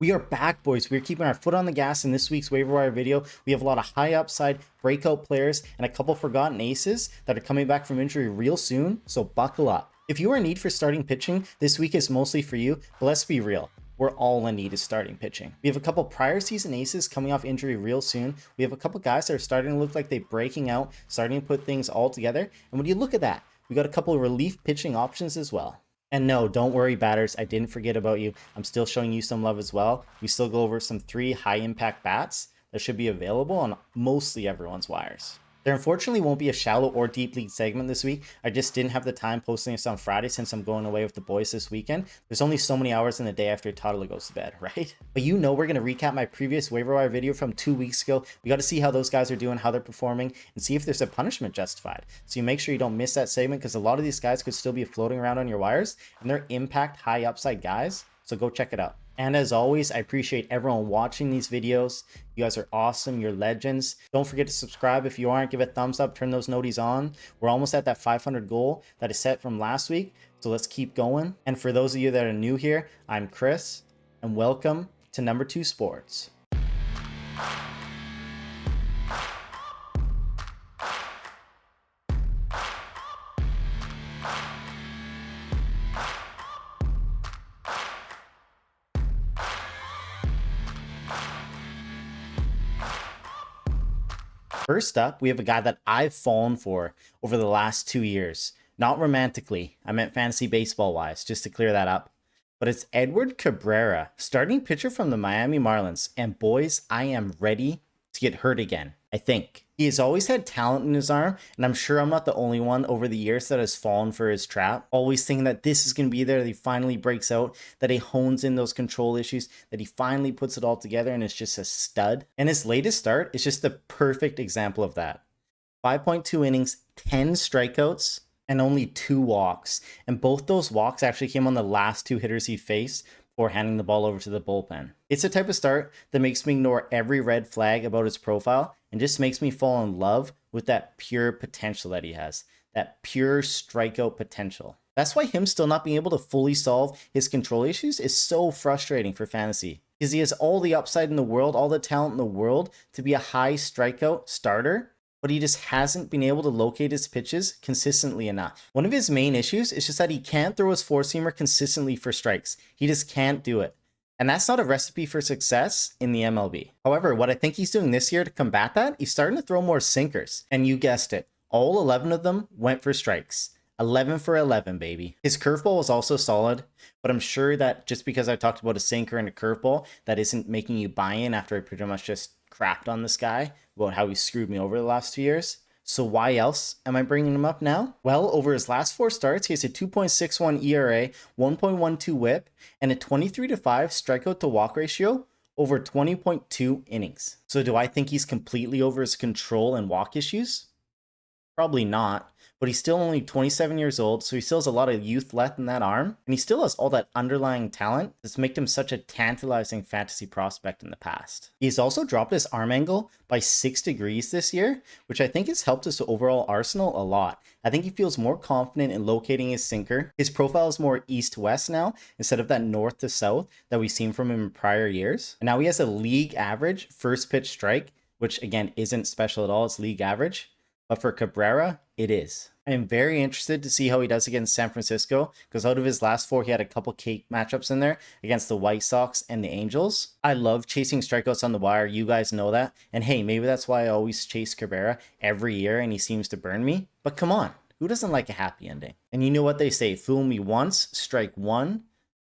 We are back, boys. We're keeping our foot on the gas in this week's waiver wire video. We have a lot of high upside breakout players and a couple forgotten aces that are coming back from injury real soon, so buckle up. If you are in need for starting pitching, this week is mostly for you, but let's be real. We're all in need of starting pitching. We have a couple prior season aces coming off injury real soon. We have a couple guys that are starting to look like they're breaking out, starting to put things all together. And when you look at that, we got a couple of relief pitching options as well. And no, don't worry, batters. I didn't forget about you. I'm still showing you some love as well. We still go over some 3 high-impact bats that should be available on mostly everyone's wires. There unfortunately won't be a shallow or deep league segment this week. I just didn't have the time posting this on Friday since I'm going away with the boys this weekend. There's only so many hours in the day after a toddler goes to bed, right? But you know we're going to recap my previous waiver wire video from 2 weeks ago. We got to see how those guys are doing, how they're performing, and see if there's a punishment justified. So you make sure you don't miss that segment because a lot of these guys could still be floating around on your wires and they're impact high upside guys. So go check it out. And as always, I appreciate everyone watching these videos. You guys are awesome. You're legends. Don't forget to subscribe. If you aren't, give it a thumbs up. Turn those noties on. We're almost at that 500 goal that is set from last week. So let's keep going. And for those of you that are new here, I'm Chris, and welcome to Number 2 Sports. First up, we have a guy that I've fallen for over the last 2 years. Not romantically, I meant fantasy baseball wise, just to clear that up. But it's Edward Cabrera, starting pitcher from the Miami Marlins. And boys, I am ready to get hurt again, I think. He has always had talent in his arm, and I'm sure I'm not the only one over the years that has fallen for his trap. Always thinking that this is going to be there, that he finally breaks out, that he hones in those control issues, that he finally puts it all together and is just a stud. And his latest start is just the perfect example of that. 5.2 innings, 10 strikeouts, and only 2 walks. And both those walks actually came on the last 2 hitters he faced before handing the ball over to the bullpen. It's a type of start that makes me ignore every red flag about his profile and just makes me fall in love with that pure potential that he has, that pure strikeout potential. That's why him still not being able to fully solve his control issues is so frustrating for fantasy, because he has all the upside in the world, all the talent in the world to be a high strikeout starter, but he just hasn't been able to locate his pitches consistently enough. One of his main issues is just that he can't throw his four-seamer consistently for strikes. He just can't do it. And that's not a recipe for success in the MLB. However, what I think he's doing this year to combat that, he's starting to throw more sinkers. And you guessed it, all 11 of them went for strikes. 11 for 11, baby. His curveball was also solid, but I'm sure that just because I talked about a sinker and a curveball, that isn't making you buy in after I pretty much just crapped on this guy about how he screwed me over the last 2 years. So why else am I bringing him up now? Well, over his last 4 starts, he has a 2.61 ERA, 1.12 whip, and a 23-5 strikeout to walk ratio over 20.2 innings. So do I think he's completely over his control and walk issues? Probably not, but he's still only 27 years old, so he still has a lot of youth left in that arm, and he still has all that underlying talent that's made him such a tantalizing fantasy prospect in the past. He's also dropped his arm angle by 6 degrees this year, which I think has helped his overall arsenal a lot. I think he feels more confident in locating his sinker. His profile is more east-west now, instead of that north to south that we've seen from him in prior years. And now he has a league average first pitch strike, which again isn't special at all, it's league average. But for Cabrera, it is. I am very interested to see how he does against San Francisco, because out of his last 4, he had a couple cake matchups in there against the White Sox and the Angels. I love chasing strikeouts on the wire. You guys know that. And hey, maybe that's why I always chase Cabrera every year and he seems to burn me. But come on, who doesn't like a happy ending? And you know what they say, fool me once, strike 1,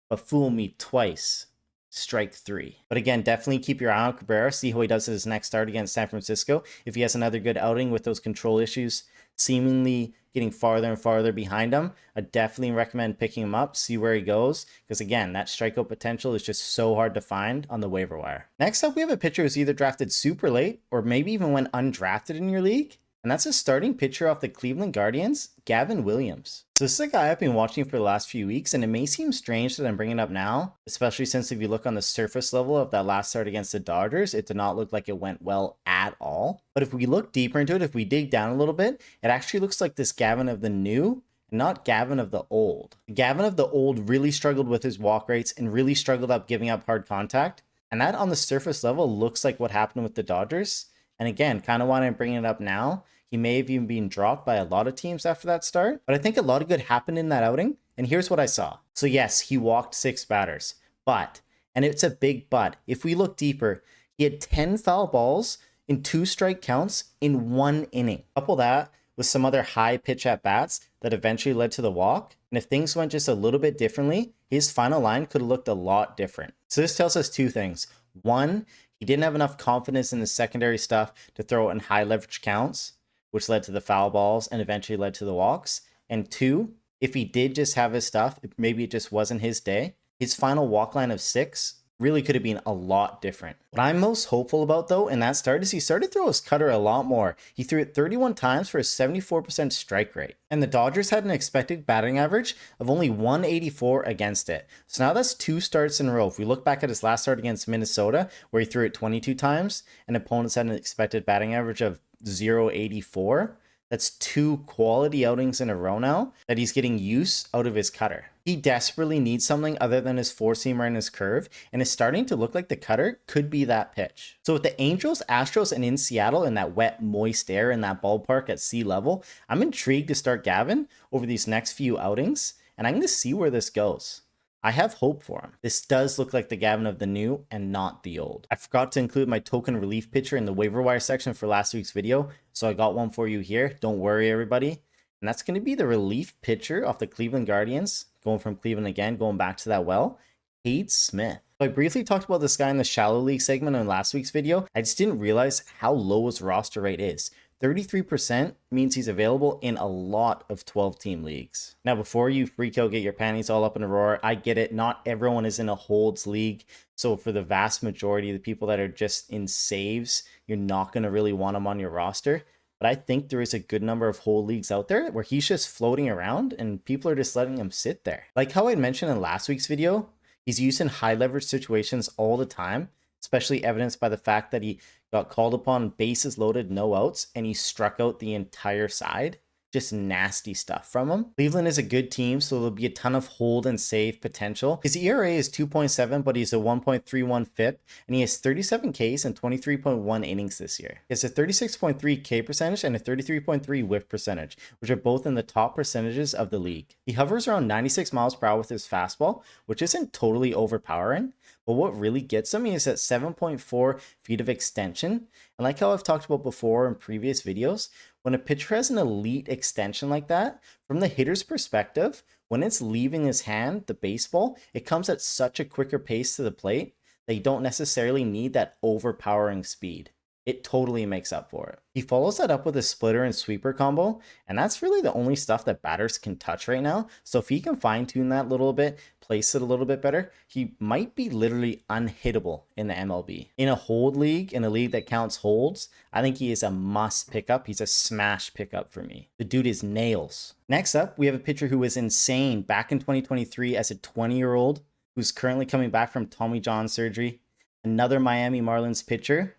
but fool me twice, strike 3. But again, definitely keep your eye on Cabrera, see how he does his next start against San Francisco. If he has another good outing with those control issues seemingly getting farther and farther behind him, I definitely recommend picking him up, see where he goes, because again, that strikeout potential is just so hard to find on the waiver wire. Next up, we have a pitcher who's either drafted super late or maybe even went undrafted in your league. And that's a starting pitcher off the Cleveland Guardians, Gavin Williams. So this is a guy I've been watching for the last few weeks, and it may seem strange that I'm bringing it up now, especially since if you look on the surface level of that last start against the Dodgers, it did not look like it went well at all. But if we look deeper into it, if we dig down a little bit, it actually looks like this Gavin of the new not Gavin of the old. Gavin of the old really struggled with his walk rates and really struggled up giving up hard contact. And that on the surface level looks like what happened with the Dodgers. And again, kind of want to bring it up now. He may have even been dropped by a lot of teams after that start. But I think a lot of good happened in that outing. And here's what I saw. So yes, he walked 6 batters. But, and it's a big but, if we look deeper, he had 10 foul balls in 2 strike counts in 1 inning. Couple that with some other high pitch at bats that eventually led to the walk. And if things went just a little bit differently, his final line could have looked a lot different. So this tells us 2 things. 1, he didn't have enough confidence in the secondary stuff to throw it in high leverage counts, which led to the foul balls and eventually led to the walks. And 2, if he did just have his stuff, maybe it just wasn't his day, his final walk line of 6 really could have been a lot different. What I'm most hopeful about though in that start is he started to throw his cutter a lot more. He threw it 31 times for a 74% strike rate. And the Dodgers had an expected batting average of only 184 against it. So now that's 2 starts in a row. If we look back at his last start against Minnesota, where he threw it 22 times and opponents had an expected batting average of 084, that's 2 quality outings in a row now that he's getting use out of his cutter. He desperately needs something other than his 4-seamer and his curve, and it's starting to look like the cutter could be that pitch. So with the Angels, Astros, and in Seattle in that wet, moist air in that ballpark at sea level, I'm intrigued to start Gavin over these next few outings, and I'm going to see where this goes. I have hope for him. This does look like the Gavin of the new and not the old. I forgot to include my token relief pitcher in the waiver wire section for last week's video, so I got one for you here. Don't worry, everybody. And that's going to be the relief pitcher off the Cleveland Guardians, going from Cleveland again, going back to that well, Cade Smith. So I briefly talked about this guy in the shallow league segment in last week's video. I just didn't realize how low his roster rate is. 33% means he's available in a lot of 12-team leagues. Now, before you freak out, get your panties all up in a roar, I get it. Not everyone is in a holds league. So for the vast majority of the people that are just in saves, you're not going to really want him on your roster. But I think there is a good number of hold leagues out there where he's just floating around and people are just letting him sit there. Like how I mentioned in last week's video, he's used in high leverage situations all the time, especially evidenced by the fact that he got called upon, bases loaded, no outs, and he struck out the entire side. Just nasty stuff from him. Cleveland is a good team, so there'll be a ton of hold and save potential. His ERA is 2.7, but he's a 1.31 FIP, and he has 37 Ks and 23.1 innings this year. He has a 36.3 K percentage and a 33.3 whiff percentage, which are both in the top percentages of the league. He hovers around 96 miles per hour with his fastball, which isn't totally overpowering, but what really gets him is at 7.4 feet of extension. And like how I've talked about before in previous videos, when a pitcher has an elite extension like that, from the hitter's perspective, when it's leaving his hand, the baseball, it comes at such a quicker pace to the plate that you don't necessarily need that overpowering speed. It totally makes up for it. He follows that up with a splitter and sweeper combo, and that's really the only stuff that batters can touch right now. So if he can fine tune that a little bit, place it a little bit better, he might be literally unhittable in the MLB. In a hold league, in a league that counts holds, I think he is a must pickup. He's a smash pickup for me. The dude is nails. Next up, we have a pitcher who was insane back in 2023 as a 20-year-old who's currently coming back from Tommy John surgery. Another Miami Marlins pitcher,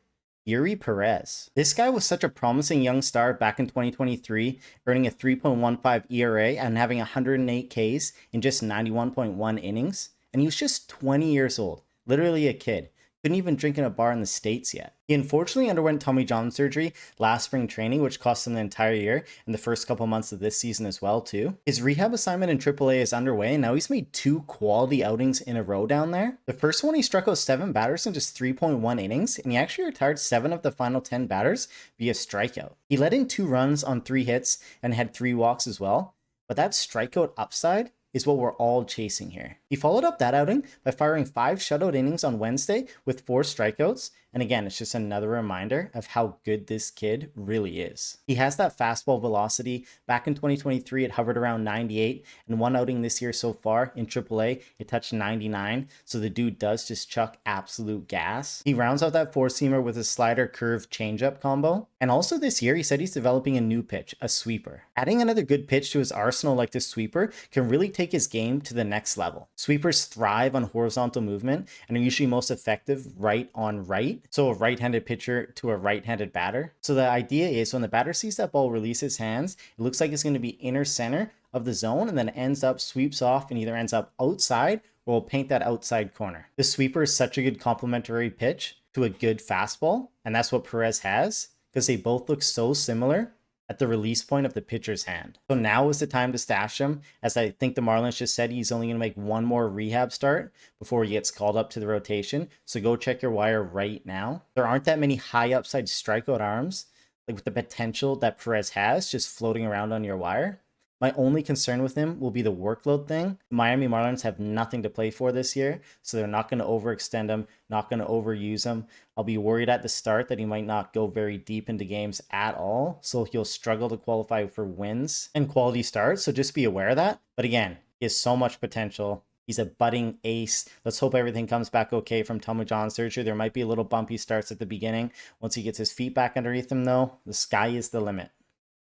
Eury Perez. This guy was such a promising young star back in 2023, earning a 3.15 ERA and having 108 Ks in just 91.1 innings. And he was just 20 years old, literally a kid. Couldn't even drink in a bar in the States yet. He unfortunately underwent Tommy John surgery last spring training, which cost him the entire year and the first couple months of this season as well too. His rehab assignment in AAA is underway, and now he's made 2 quality outings in a row down there. The first one, he struck out 7 batters in just 3.1 innings, and he actually retired 7 of the final 10 batters via strikeout. He let in 2 runs on 3 hits and had 3 walks as well, but that strikeout upside is what we're all chasing here. He followed up that outing by firing 5 shutout innings on Wednesday with 4 strikeouts. And again, it's just another reminder of how good this kid really is. He has that fastball velocity. Back in 2023, it hovered around 98. And one outing this year so far in AAA, it touched 99. So the dude does just chuck absolute gas. He rounds out that 4-seamer with a slider curve changeup combo. And also this year, he said he's developing a new pitch, a sweeper. Adding another good pitch to his arsenal like this sweeper can really take his game to the next level. Sweepers thrive on horizontal movement and are usually most effective right on right. So a right-handed pitcher to a right-handed batter. So the idea is when the batter sees that ball release his hands, it looks like it's going to be inner center of the zone and then ends up, sweeps off, and either ends up outside or will paint that outside corner. The sweeper is such a good complementary pitch to a good fastball, and that's what Perez has, because they both look so similar at the release point of the pitcher's hand. So now is the time to stash him, as I think the Marlins just said he's only going to make one more rehab start before he gets called up to the rotation. So go check your wire right now. There aren't that many high upside strikeout arms, like with the potential that Perez has, just floating around on your wire. My only concern with him will be the workload thing. The Miami Marlins have nothing to play for this year, so they're not going to overextend him, not going to overuse him. I'll be worried at the start that he might not go very deep into games at all, so he'll struggle to qualify for wins and quality starts, so just be aware of that. But again, he has so much potential. He's a budding ace. Let's hope everything comes back okay from Tommy John surgery. There might be a little bumpy starts at the beginning. Once he gets his feet back underneath him, though, the sky is the limit.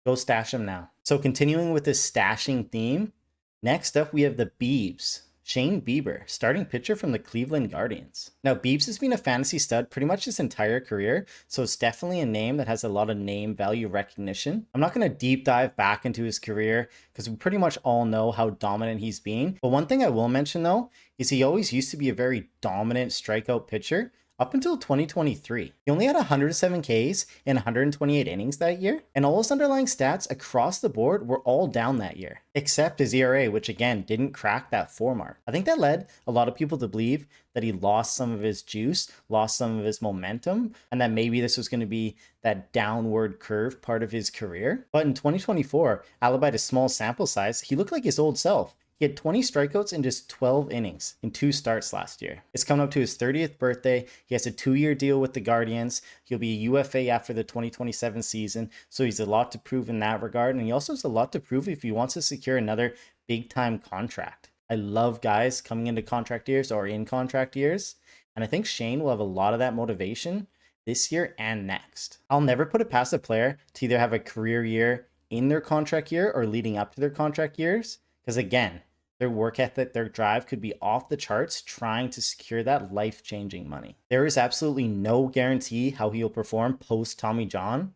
Go stash him now. So continuing with this stashing theme, next up we have the Biebs. Shane Bieber, starting pitcher from the Cleveland Guardians. Now, Biebs has been a fantasy stud pretty much his entire career, so it's definitely a name that has a lot of name value recognition. I'm not going to deep dive back into his career because we pretty much all know how dominant he's been. But one thing I will mention though, is he always used to be a very dominant strikeout pitcher. Up until 2023, he only had 107 Ks in 128 innings that year, and all his underlying stats across the board were all down that year, except his ERA, which again didn't crack that 4 mark. I think that led a lot of people to believe that he lost some of his juice, lost some of his momentum, and that maybe this was going to be that downward curve part of his career. But in 2024, albeit a small sample size, he looked like his old self. He had 20 strikeouts in just 12 innings in 2 starts last year. It's coming up to his 30th birthday. He has a 2-year deal with the Guardians. He'll be a UFA after the 2027 season, so he's a lot to prove in that regard. And he also has a lot to prove if he wants to secure another big-time contract. I love guys coming into contract years or in contract years, and I think Shane will have a lot of that motivation this year and next. I'll never put it past a player to either have a career year in their contract year or leading up to their contract years, because again, their work ethic, their drive could be off the charts trying to secure that life-changing money. There is absolutely no guarantee how he'll perform post Tommy John,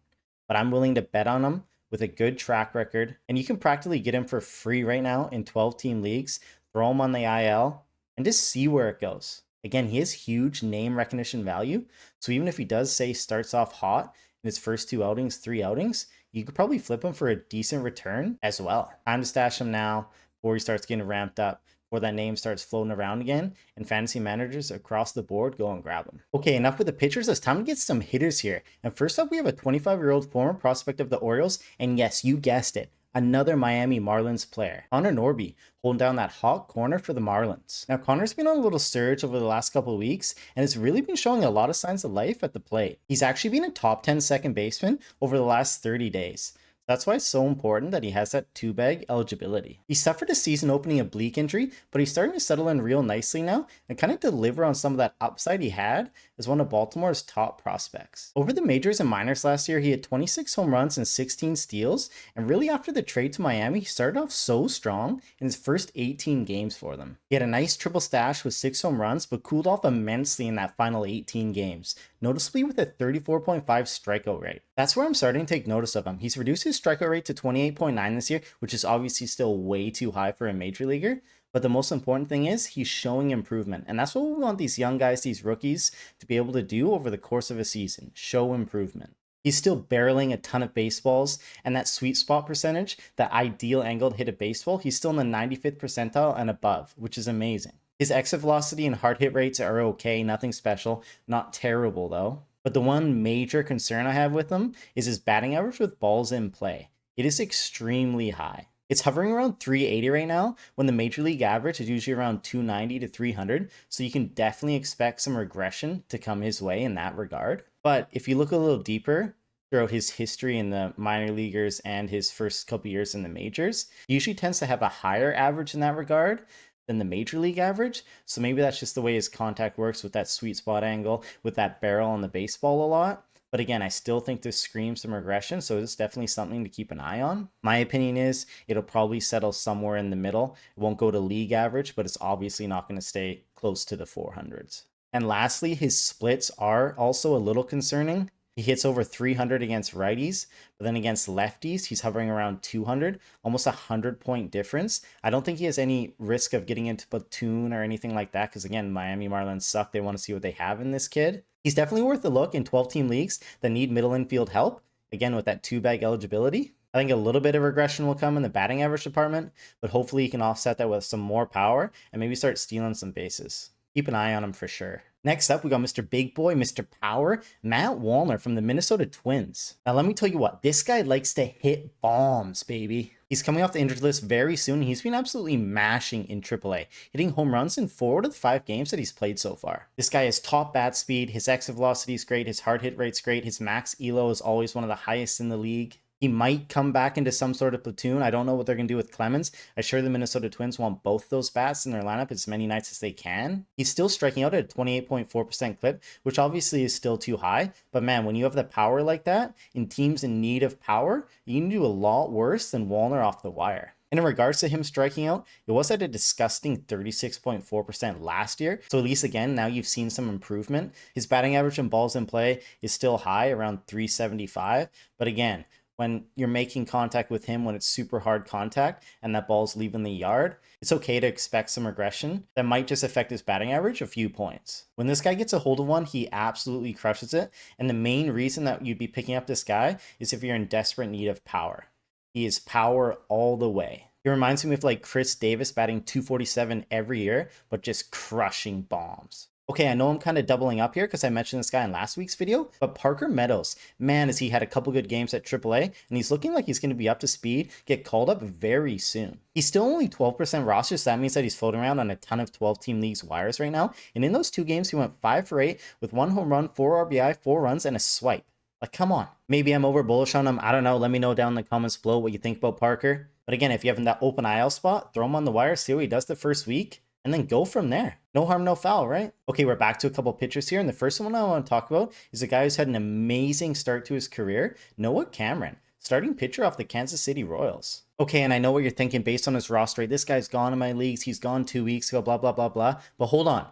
but I'm willing to bet on him with a good track record. And you can practically get him for free right now in 12-team leagues, throw him on the IL, and just see where it goes. Again, he has huge name recognition value, so even if he does say starts off hot in his first 2 outings, 3 outings, you could probably flip him for a decent return as well. Time to stash him now, before he starts getting ramped up, before that name starts floating around again, and fantasy managers across the board go and grab him. Okay, enough with the pitchers. It's time to get some hitters here. And first up, we have a 25-year-old former prospect of the Orioles, and yes, you guessed it, another Miami Marlins player, Connor Norby, holding down that hot corner for the Marlins. Now, Connor's been on a little surge over the last couple of weeks, and has really been showing a lot of signs of life at the plate. He's actually been a top 10 second baseman over the last 30 days. That's why it's so important that he has that 2-bag eligibility. He suffered a season-opening oblique injury, but he's starting to settle in real nicely now and kind of deliver on some of that upside he had as one of Baltimore's top prospects. Over the majors and minors last year, he had 26 home runs and 16 steals, and really after the trade to Miami, he started off so strong in his first 18 games for them. He had a nice triple stash with 6 home runs, but cooled off immensely in that final 18 games, noticeably with a 34.5 strikeout rate. That's where I'm starting to take notice of him. He's reduced his strikeout rate to 28.9 this year, which is obviously still way too high for a major leaguer. But the most important thing is he's showing improvement. And that's what we want these young guys, these rookies, to be able to do over the course of a season. Show improvement. He's still barreling a ton of baseballs, and that sweet spot percentage, that ideal angle to hit a baseball, he's still in the 95th percentile and above, which is amazing. His exit velocity and hard hit rates are okay, nothing special, not terrible though. But the one major concern I have with him is his batting average with balls in play. It is extremely high. It's hovering around 380 right now, when the major league average is usually around 290 to 300, so you can definitely expect some regression to come his way in that regard. But if you look a little deeper throughout his history in the minor leaguers and his first couple years in the majors, he usually tends to have a higher average in that regard than the major league average. So maybe that's just the way his contact works with that sweet spot angle, with that barrel on the baseball a lot. But again, I still think this screams some regression, so it's definitely something to keep an eye on. My opinion is it'll probably settle somewhere in the middle. It won't go to league average, but it's obviously not going to stay close to the 400s. And lastly, his splits are also a little concerning. He hits over 300 against righties, but then against lefties, he's hovering around 200, almost a 100-point difference. I don't think he has any risk of getting into platoon or anything like that, because again, Miami Marlins suck. They want to see what they have in this kid. He's definitely worth a look in 12-team leagues that need middle infield help, again, with that 2-bag eligibility. I think a little bit of regression will come in the batting average department, but hopefully he can offset that with some more power and maybe start stealing some bases. Keep an eye on him for sure. Next up, we got Mr. Big Boy, Mr. Power, Matt Wallner from the Minnesota Twins. Now, let me tell you what, this guy likes to hit bombs, baby. He's coming off the injured list very soon. He's been absolutely mashing in AAA, hitting home runs in 4 out of the 5 games that he's played so far. This guy has top bat speed, his exit velocity is great, his hard hit rate's great, his max ELO is always one of the highest in the league. He might come back into some sort of platoon. I don't know what they're going to do with Clemens. I'm sure the Minnesota Twins want both those bats in their lineup as many nights as they can. He's still striking out at a 28.4% clip, which obviously is still too high. But man, when you have the power like that, in teams in need of power, you can do a lot worse than Wallner off the wire. And in regards to him striking out, it was at a disgusting 36.4% last year. So at least again, now you've seen some improvement. His batting average and balls in play is still high, around 375. But again, when you're making contact with him, when it's super hard contact and that ball's leaving the yard, it's okay to expect some regression that might just affect his batting average a few points. When this guy gets a hold of one, he absolutely crushes it. And the main reason that you'd be picking up this guy is if you're in desperate need of power. He is power all the way. He reminds me of like Chris Davis batting 247 every year, but just crushing bombs. Okay, I know I'm kind of doubling up here because I mentioned this guy in last week's video, but Parker Meadows, man, has he had a couple good games at AAA, and he's looking like he's going to be up to speed, get called up very soon. He's still only 12% roster, so that means that he's floating around on a ton of 12-team leagues wires right now, and in those 2 games, he went 5 for 8 with 1 home run, 4 RBI, 4 runs, and a swipe. Like, come on. Maybe I'm over bullish on him. I don't know. Let me know down in the comments below what you think about Parker. But again, if you have that open IL spot, throw him on the wire, see what he does the first week, and then go from there. No harm, no foul, right? Okay, we're back to a couple pitchers here. And the first one I want to talk about is a guy who's had an amazing start to his career, Noah Cameron, starting pitcher off the Kansas City Royals. Okay, and I know what you're thinking based on his roster rate. This guy's gone in my leagues. He's gone 2 weeks ago, blah, blah, blah, blah. But hold on.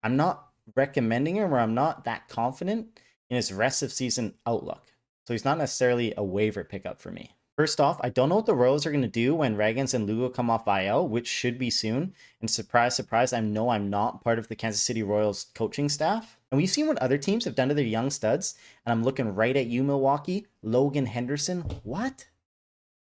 I'm not recommending him, or I'm not that confident in his rest of season outlook. So he's not necessarily a waiver pickup for me. First off, I don't know what the Royals are going to do when Ragans and Lugo come off IL, which should be soon. And surprise, surprise, I'm not part of the Kansas City Royals coaching staff. And we've seen what other teams have done to their young studs. And I'm looking right at you, Milwaukee. Logan Henderson. What?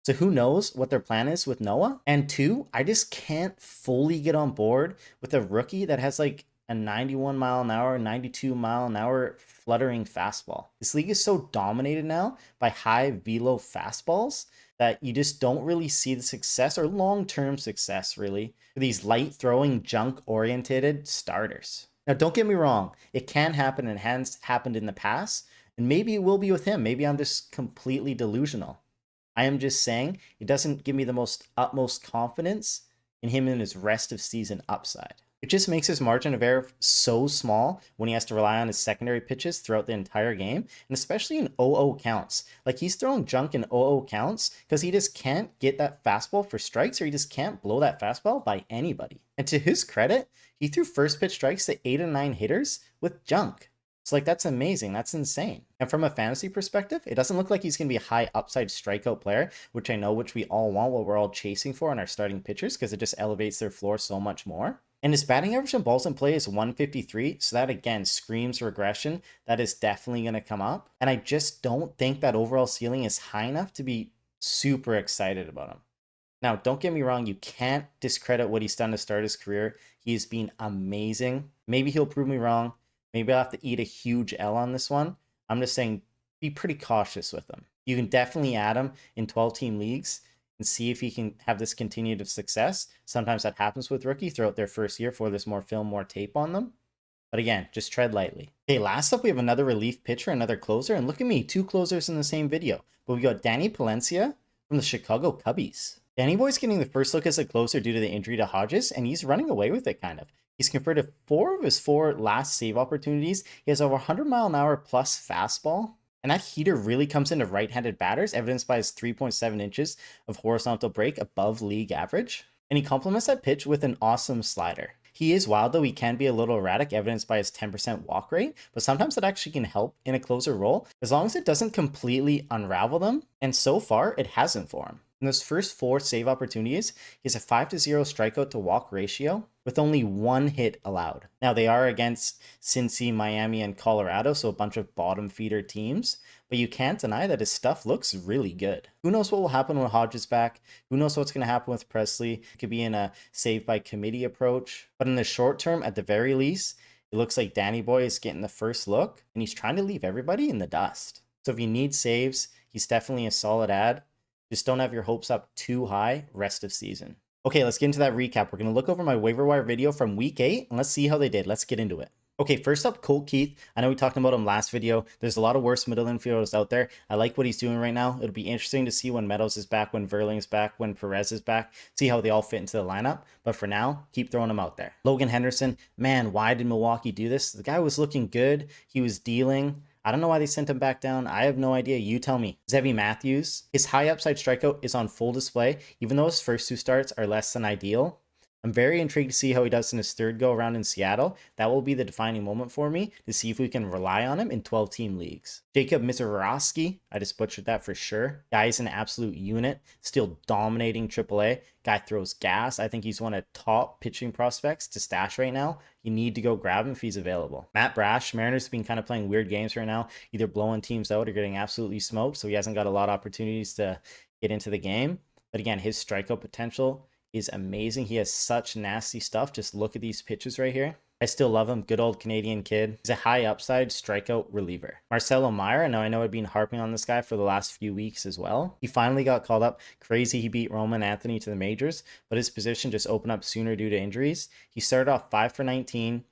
So who knows what their plan is with Noah? And 2, I just can't fully get on board with a rookie that has like a 91 mile an hour, 92 mile an hour fluttering fastball. This league is so dominated now by high velo fastballs that you just don't really see the success or long-term success really for these light throwing junk oriented starters. Now, don't get me wrong. It can happen and has happened in the past, and maybe it will be with him. Maybe I'm just completely delusional. I am just saying it doesn't give me the utmost confidence in him in his rest of season upside. It just makes his margin of error so small when he has to rely on his secondary pitches throughout the entire game, and especially in 0-0 counts. Like, he's throwing junk in 0-0 counts because he just can't get that fastball for strikes, or he just can't blow that fastball by anybody. And to his credit, he threw first pitch strikes to 8 and 9 hitters with junk. So like, that's amazing. That's insane. And from a fantasy perspective, it doesn't look like he's going to be a high upside strikeout player, which we all want, what we're all chasing for in our starting pitchers, because it just elevates their floor so much more. And his batting average and balls in play is 153. So that again screams regression. That is definitely going to come up. And I just don't think that overall ceiling is high enough to be super excited about him. Now, don't get me wrong. You can't discredit what he's done to start his career. He's been amazing. Maybe he'll prove me wrong. Maybe I'll have to eat a huge L on this one. I'm just saying, be pretty cautious with him. You can definitely add him in 12-team leagues and see if he can have this continued success. Sometimes that happens with rookie throughout their first year for there's more film, more tape on them. But again, just tread lightly. Okay, last up, we have another relief pitcher, another closer. And look at me, 2 closers in the same video. But we got Danny Palencia from the Chicago Cubbies. Danny Boy's getting the first look as a closer due to the injury to Hodges, and he's running away with it kind of. He's converted 4 of his 4 last save opportunities. He has over 100 mile an hour plus fastball. And that heater really comes into right-handed batters, evidenced by his 3.7 inches of horizontal break above league average. And he complements that pitch with an awesome slider. He is wild though. He can be a little erratic, evidenced by his 10% walk rate, but sometimes that actually can help in a closer role as long as it doesn't completely unravel them. And so far, it hasn't for him. In those first 4 save opportunities, he has a 5-0 strikeout to walk ratio with only 1 hit allowed. Now, they are against Cincy, Miami, and Colorado, so a bunch of bottom feeder teams, but you can't deny that his stuff looks really good. Who knows what will happen when Hodge is back? Who knows what's going to happen with Presley? It could be in a save by committee approach, but in the short term, at the very least, it looks like Danny Boy is getting the first look, and he's trying to leave everybody in the dust. So if you need saves, he's definitely a solid ad. Just don't have your hopes up too high rest of season. Okay, let's get into that recap. We're going to look over my waiver wire video from week 8 and let's see how they did. Let's get into it. Okay, first up, Colt Keith. I know we talked about him last video. There's a lot of worse middle infielders out there. I like what he's doing right now. It'll be interesting to see when Meadows is back, when Verling is back, when Perez is back, see how they all fit into the lineup. But for now, keep throwing him out there. Logan Henderson, man, why did Milwaukee do this? The guy was looking good. He was dealing. I don't know why they sent him back down. I have no idea. You tell me. Zebby Matthews. His high upside strikeout is on full display, even though his first 2 starts are less than ideal. I'm very intrigued to see how he does in his 3rd go around in Seattle. That will be the defining moment for me to see if we can rely on him in 12-team leagues. Jacob Misiorowski, I just butchered that for sure. Guy is an absolute unit, still dominating AAA. Guy throws gas. I think he's one of top pitching prospects to stash right now. You need to go grab him if he's available. Matt Brash, Mariners have been kind of playing weird games right now, either blowing teams out or getting absolutely smoked, so he hasn't got a lot of opportunities to get into the game. But again, his strikeout potential is amazing. He has such nasty stuff. Just look at these pitches right here. I still love him. Good old Canadian kid. He's a high upside strikeout reliever. Marcelo Mayer. I know I've been harping on this guy for the last few weeks as well. He finally got called up. Crazy he beat Roman Anthony to the majors, but his position just opened up sooner due to injuries. He started off 5 for 19,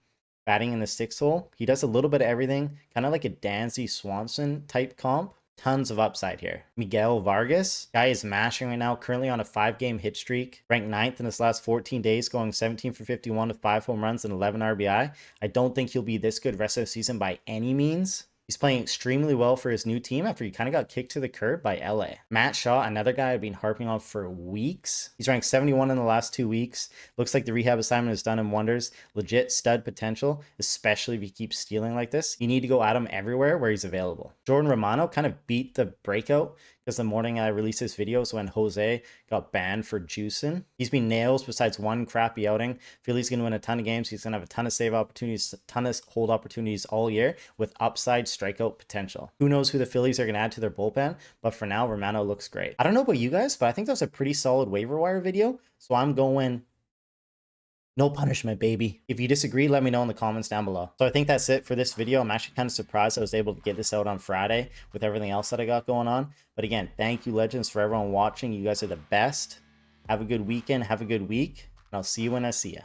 batting in the 6th hole. He does a little bit of everything, kind of like a Dansby Swanson type comp. Tons of upside here. Miguel Vargas, guy is mashing right now, currently on a 5-game hit streak, ranked 9th in his last 14 days, going 17 for 51 with 5 home runs and 11 RBI. I don't think he'll be this good rest of the season by any means. He's playing extremely well for his new team after he kind of got kicked to the curb by LA. Matt Shaw, another guy I've been harping on for weeks. He's ranked 71 in the last 2 weeks. Looks like the rehab assignment has done him wonders. Legit stud potential, especially if he keeps stealing like this. You need to go at him everywhere where he's available. Jordan Romano kind of beat the breakout because the morning I released this video is when Jose got banned for juicing. He's been nails besides 1 crappy outing. Philly's going to win a ton of games. He's going to have a ton of save opportunities, a ton of hold opportunities all year with upside strikeout potential. Who knows who the Phillies are going to add to their bullpen, but for now, Romano looks great. I don't know about you guys, but I think that was a pretty solid waiver wire video, so I'm going no punishment, baby. If you disagree, let me know in the comments down below. So I think that's it for this video. I'm actually kind of surprised I was able to get this out on Friday with everything else that I got going on. But again, thank you, legends, for everyone watching. You guys are the best. Have a good weekend. Have a good week. And I'll see you when I see you.